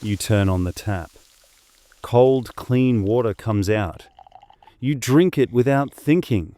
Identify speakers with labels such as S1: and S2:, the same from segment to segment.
S1: You turn on the tap. Cold, clean water comes out. You drink it without thinking.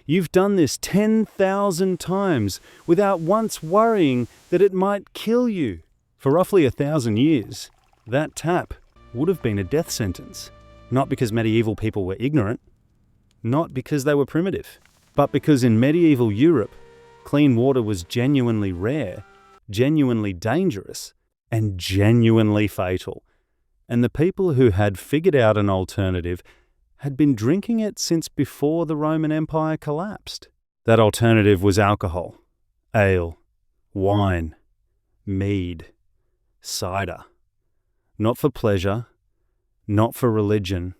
S1: You've done this 10,000 times without once worrying that it might kill you. For roughly 1,000 years, that tap would have been a death sentence. Not because medieval people were ignorant, not because they were primitive, but because in medieval Europe, clean water was genuinely rare, genuinely dangerous, and genuinely fatal. And the people who had figured out an alternative had been drinking it since before the Roman Empire collapsed. That alternative was alcohol, ale, wine, mead, cider. Not for pleasure, not for religion,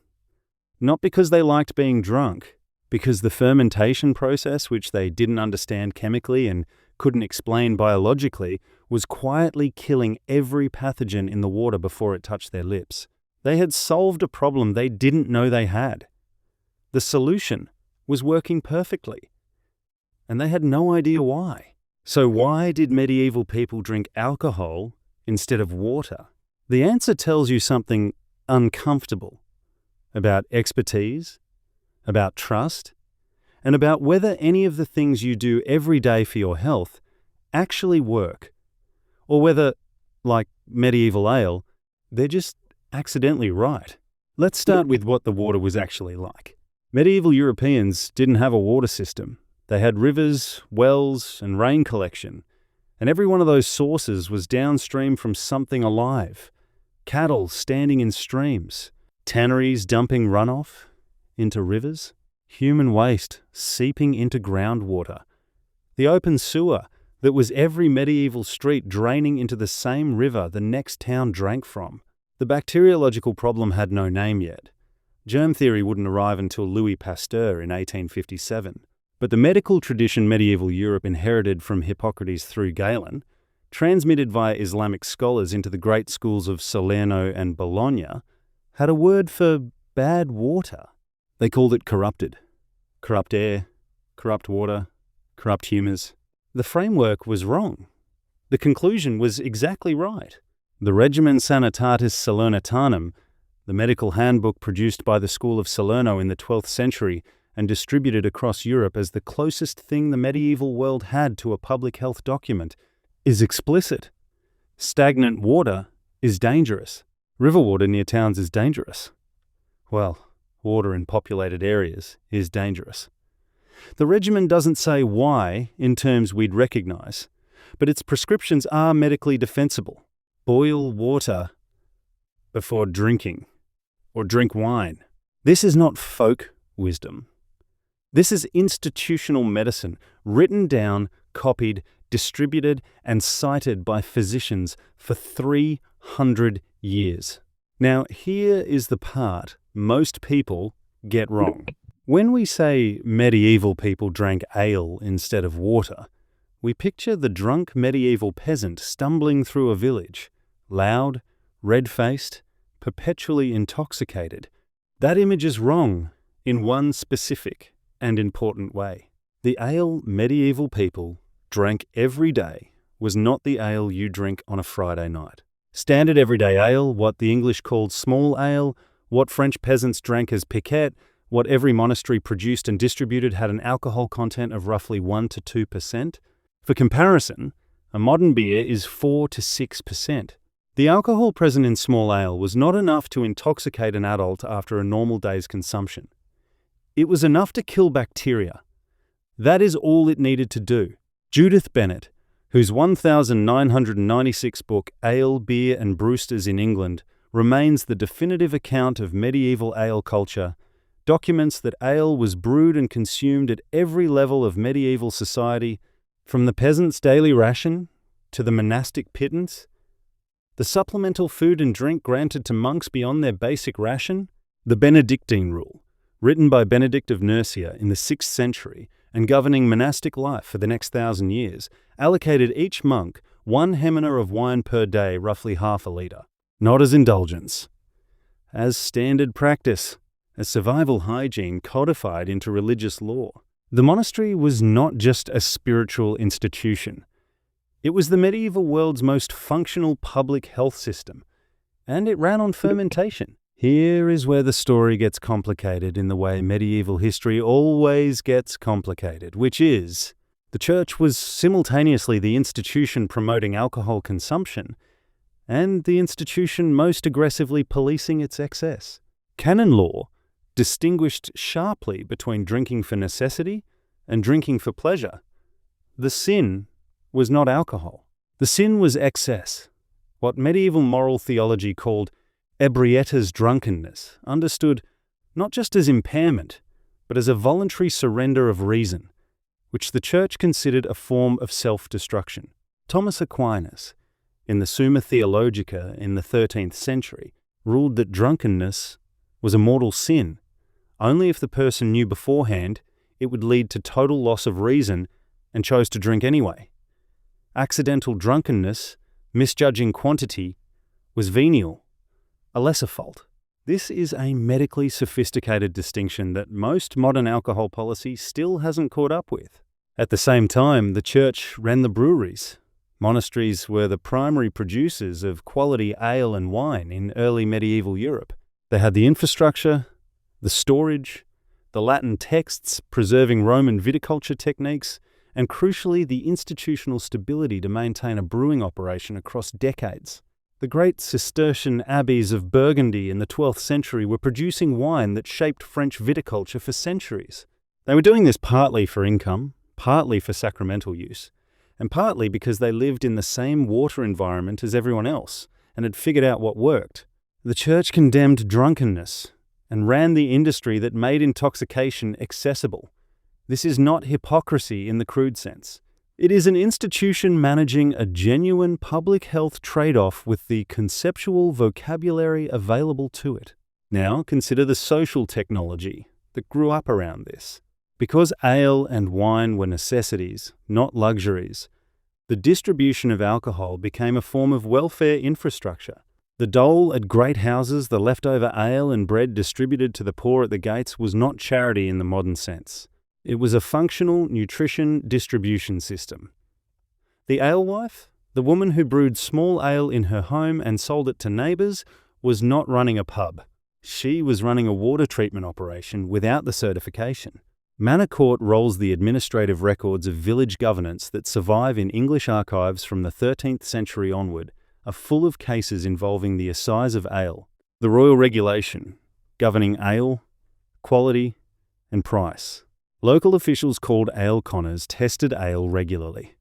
S1: not because they liked being drunk, because the fermentation process, which they didn't understand chemically and couldn't explain biologically, was quietly killing every pathogen in the water before it touched their lips. They had solved a problem they didn't know they had. The solution was working perfectly, and they had no idea why. So why did medieval people drink alcohol instead of water? The answer tells you something uncomfortable about expertise, about trust, and about whether any of the things you do every day for your health actually work, or whether, like medieval ale, they're just accidentally right. Let's start with what the water was actually like. Medieval Europeans didn't have a water system. They had rivers, wells, and rain collection, and every one of those sources was downstream from something alive. Cattle standing in streams, tanneries dumping runoff into rivers, human waste seeping into groundwater, the open sewer that was every medieval street draining into the same river the next town drank from. The bacteriological problem had no name yet. Germ theory wouldn't arrive until Louis Pasteur in 1857. But the medical tradition medieval Europe inherited from Hippocrates through Galen, transmitted via Islamic scholars into the great schools of Salerno and Bologna, had a word for bad water. They called it corrupted. Corrupt air, corrupt water, corrupt humours. The framework was wrong. The conclusion was exactly right. The Regimen Sanitatis Salernitanum, the medical handbook produced by the School of Salerno in the 12th century and distributed across Europe as the closest thing the medieval world had to a public health document, is explicit. Stagnant water is dangerous. River water near towns is dangerous. Well, water in populated areas is dangerous. The regimen doesn't say why in terms we'd recognize, but its prescriptions are medically defensible. Boil water before drinking, or drink wine. This is not folk wisdom. This is institutional medicine, written down, copied, distributed, and cited by physicians for 300 years. Now, here is the part most people get wrong. When we say medieval people drank ale instead of water, we picture the drunk medieval peasant stumbling through a village, loud, red-faced, perpetually intoxicated. That image is wrong in one specific and important way. The ale medieval people drank every day was not the ale you drink on a Friday night. Standard everyday ale, what the English called small ale, what French peasants drank as piquette, what every monastery produced and distributed had an alcohol content of roughly 1 to 2%. For comparison, a modern beer is 4 to 6%. The alcohol present in small ale was not enough to intoxicate an adult after a normal day's consumption. It was enough to kill bacteria. That is all it needed to do. Judith Bennett, whose 1996 book Ale, Beer and Brewsters in England remains the definitive account of medieval ale culture, documents that ale was brewed and consumed at every level of medieval society, from the peasant's daily ration to the monastic pittance, the supplemental food and drink granted to monks beyond their basic ration, the Benedictine rule, written by Benedict of Nursia in the 6th century and governing monastic life for the next 1,000 years, allocated each monk 1 hemina of wine per day, roughly half a litre. Not as indulgence, as standard practice, as survival hygiene codified into religious law. The monastery was not just a spiritual institution. It was the medieval world's most functional public health system. and it ran on fermentation. Here is where the story gets complicated in the way medieval history always gets complicated, which is the church was simultaneously the institution promoting alcohol consumption and the institution most aggressively policing its excess. Canon law distinguished sharply between drinking for necessity and drinking for pleasure. The sin was not alcohol. The sin was excess, what medieval moral theology called ebrietas drunkenness, understood not just as impairment, but as a voluntary surrender of reason, which the Church considered a form of self-destruction. Thomas Aquinas, in the Summa Theologica in the 13th century, ruled that drunkenness was a mortal sin, only if the person knew beforehand it would lead to total loss of reason and chose to drink anyway. Accidental drunkenness, misjudging quantity, was venial, a lesser fault. This is a medically sophisticated distinction that most modern alcohol policy still hasn't caught up with. At the same time, the Church ran the breweries. Monasteries were the primary producers of quality ale and wine in early medieval Europe. They had the infrastructure, the storage, the Latin texts preserving Roman viticulture techniques, and crucially the institutional stability to maintain a brewing operation across decades. The great Cistercian abbeys of Burgundy in the 12th century were producing wine that shaped French viticulture for centuries. They were doing this partly for income, partly for sacramental use, and partly because they lived in the same water environment as everyone else and had figured out what worked. The Church condemned drunkenness and ran the industry that made intoxication accessible. This is not hypocrisy in the crude sense. It is an institution managing a genuine public health trade-off with the conceptual vocabulary available to it. Now consider the social technology that grew up around this. Because ale and wine were necessities, not luxuries, the distribution of alcohol became a form of welfare infrastructure. The dole at great houses, the leftover ale and bread distributed to the poor at the gates, was not charity in the modern sense. It was a functional nutrition distribution system. The alewife, the woman who brewed small ale in her home and sold it to neighbours, was not running a pub. She was running a water treatment operation without the certification. Manor Court rolls the administrative records of village governance that survive in English archives from the 13th century onward are full of cases involving the assize of ale, the royal regulation governing ale, quality, and price. Local officials called ale conners tested ale regularly.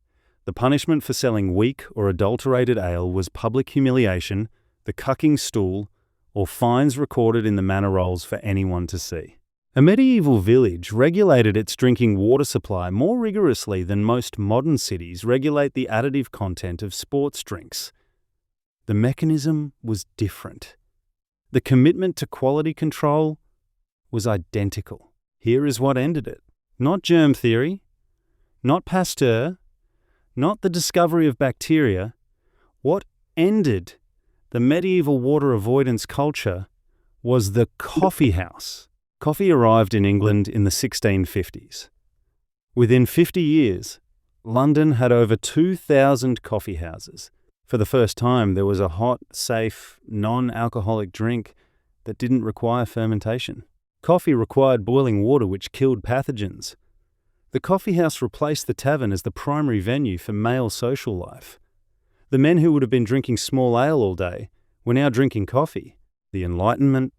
S1: The punishment for selling weak or adulterated ale was public humiliation, the cucking stool, or fines recorded in the manor rolls for anyone to see. A medieval village regulated its drinking water supply more rigorously than most modern cities regulate the additive content of sports drinks. The mechanism was different. The commitment to quality control was identical. Here is what ended it. Not germ theory, not Pasteur, not the discovery of bacteria. What ended the medieval water avoidance culture was the coffee house. Coffee arrived in England in the 1650s. Within 50 years, London had over 2,000 coffee houses. For the first time, there was a hot, safe, non-alcoholic drink that didn't require fermentation. Coffee required boiling water, which killed pathogens. The coffee house replaced the tavern as the primary venue for male social life. The men who would have been drinking small ale all day were now drinking coffee. The Enlightenment,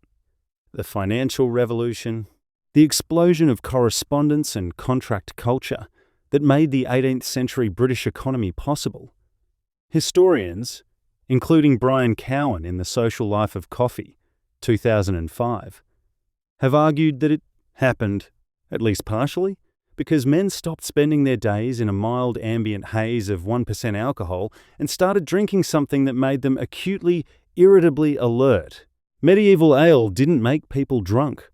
S1: the financial revolution, the explosion of correspondence and contract culture that made the 18th century British economy possible. Historians, including Brian Cowan in The Social Life of Coffee, 2005, have argued that it happened, at least partially, because men stopped spending their days in a mild ambient haze of 1% alcohol and started drinking something that made them acutely, irritably alert. Medieval ale didn't make people drunk,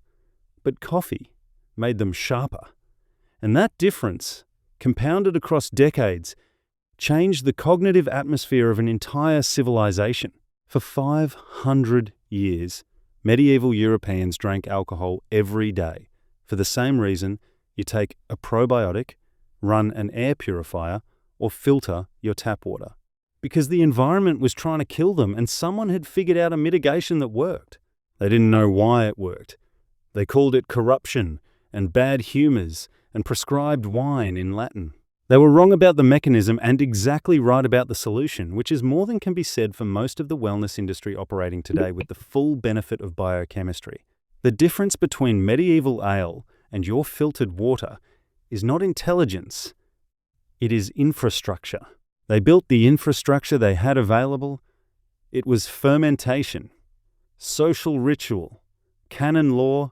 S1: but coffee made them sharper. And that difference, compounded across decades, changed the cognitive atmosphere of an entire civilization. For 500 years, medieval Europeans drank alcohol every day for the same reason you take a probiotic, run an air purifier, or filter your tap water. because the environment was trying to kill them and someone had figured out a mitigation that worked. They didn't know why it worked. They called it corruption and bad humors and prescribed wine in Latin. They were wrong about the mechanism and exactly right about the solution, which is more than can be said for most of the wellness industry operating today with the full benefit of biochemistry. The difference between medieval ale and your filtered water is not intelligence, it is infrastructure. They built the infrastructure they had available. It was fermentation, social ritual, canon law,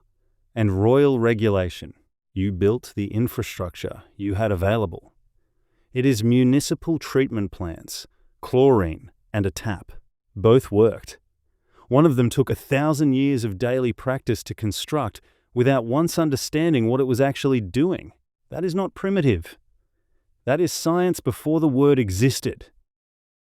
S1: and royal regulation. You built the infrastructure you had available. It is municipal treatment plants, chlorine, and a tap. Both worked. One of them took 1,000 years of daily practice to construct without once understanding what it was actually doing. That is not primitive. That is science before the word existed.